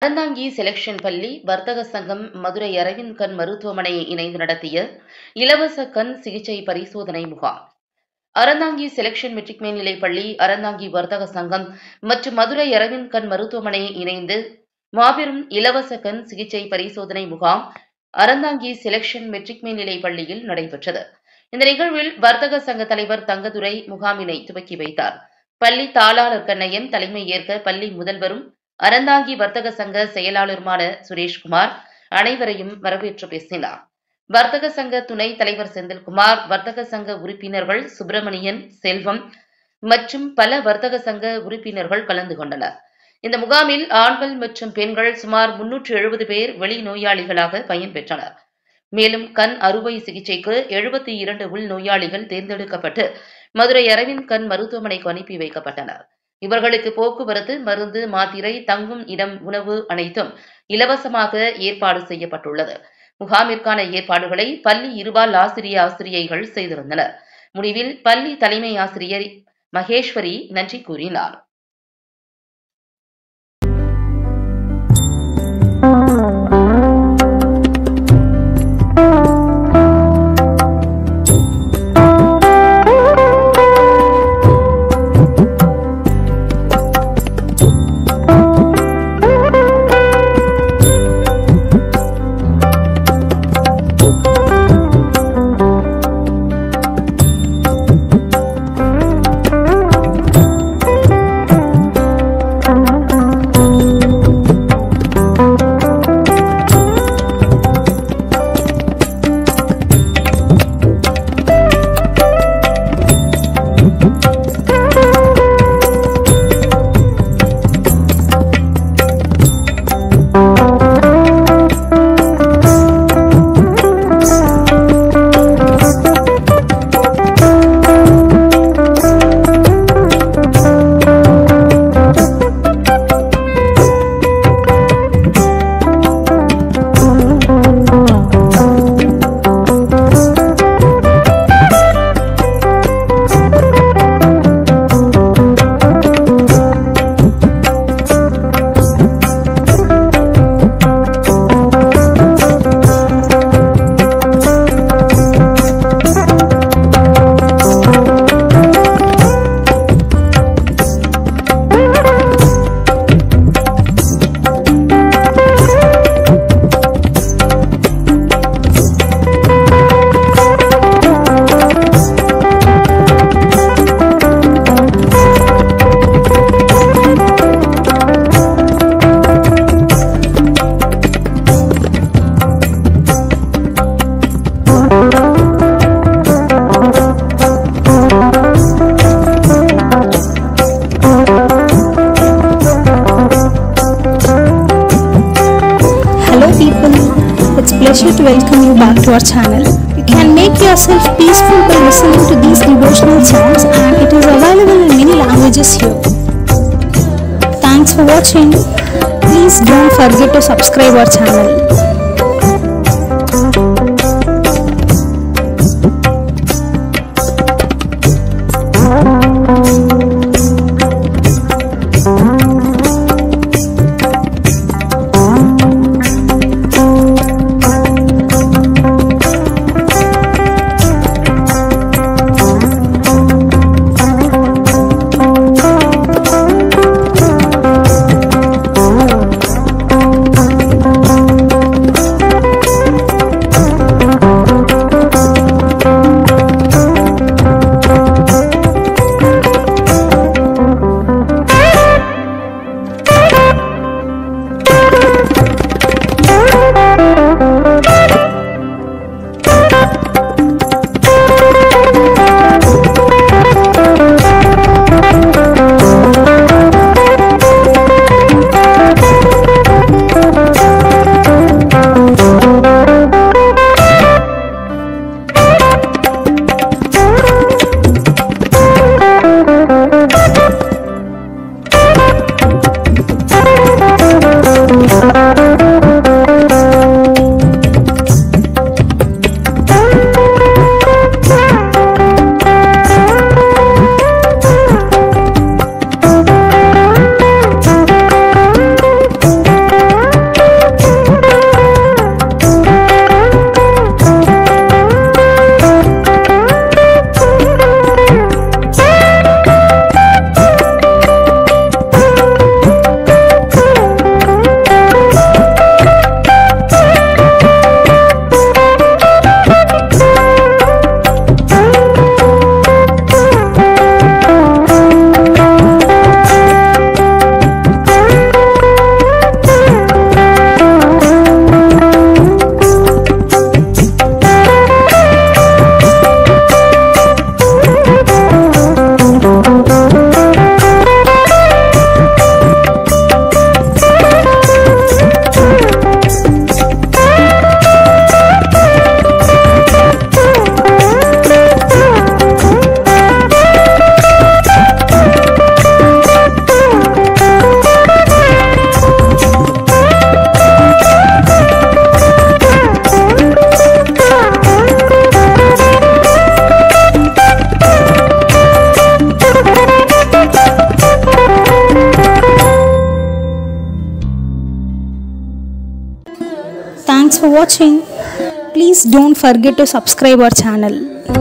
Aranthangi selection பள்ளி, வர்த்தக சங்கம், மதுரை அரவிந்த் கண் மருத்துவமனையை இணைந்து நடத்திய இலவச கண் சிகிச்சை பரிசோதனை முகாம். அறந்தாங்கி செலக்ஷன் மெட்ரிக் மேல்நிலைப் பள்ளி, அறந்தாங்கி வர்த்தக சங்கம் மற்றும் மதுரை அரவிந்த் கண் மருத்துவமனையை இணைந்து மாபெரும் இலவச கண் சிகிச்சை பரிசோதனை முகாம் அறந்தாங்கி செலக்ஷன் மெட்ரிக் மேல்நிலைப் பள்ளியில் நடைபெற்றது. இந்த நிகழ்வில் வர்த்தக சங்க தலைவர் தங்கதுரை முகாமினை துவக்கி வைத்தார். பள்ளி தாளாளர் கண்ணையன் தலைமை ஏற்க பள்ளி முதல்வரும் அறந்தாங்கி வர்த்தக சங்க செயலாளருமான சுரேஷ்குமார் அனைவரையும் வரவேற்று பேசினார். வர்த்தக சங்க துணைத் தலைவர் செந்தில்குமார், வர்த்தக சங்க உறுப்பினர்கள் சுப்பிரமணியன், செல்வம் மற்றும் பல வர்த்தக சங்க உறுப்பினர்கள் கலந்து கொண்டனர். இந்த முகாமில் ஆண்கள் மற்றும் பெண்கள் சுமார் 370 பேர் வெளிநோயாளிகளாக பயன்பெற்றனர். மேலும் கண் அறுவை சிகிச்சைக்கு 72 உள் நோயாளிகள் தேர்ந்தெடுக்கப்பட்டு மதுரை அரவிந்த் கண் மருத்துவமனைக்கு அனுப்பி வைக்கப்பட்டனர். இவர்களுக்கு போக்குவரத்து, மருந்து, மாத்திரை, தங்கும் இடம், உணவு அனைத்தும் இலவசமாக ஏற்பாடு செய்யப்பட்டுள்ளது. முகாமிற்கான ஏற்பாடுகளை பள்ளி இருபால் ஆசிரியைகள் செய்திருந்தனர். முடிவில் பள்ளி தலைமை ஆசிரியர் மகேஸ்வரி நன்றி கூறினார். It's a pleasure to welcome you back to our channel. You can make yourself peaceful by listening to these devotional songs, and it is available in many languages here. Thanks for watching. Please don't forget to subscribe our channel. Thanks for watching. Please don't forget to subscribe our channel.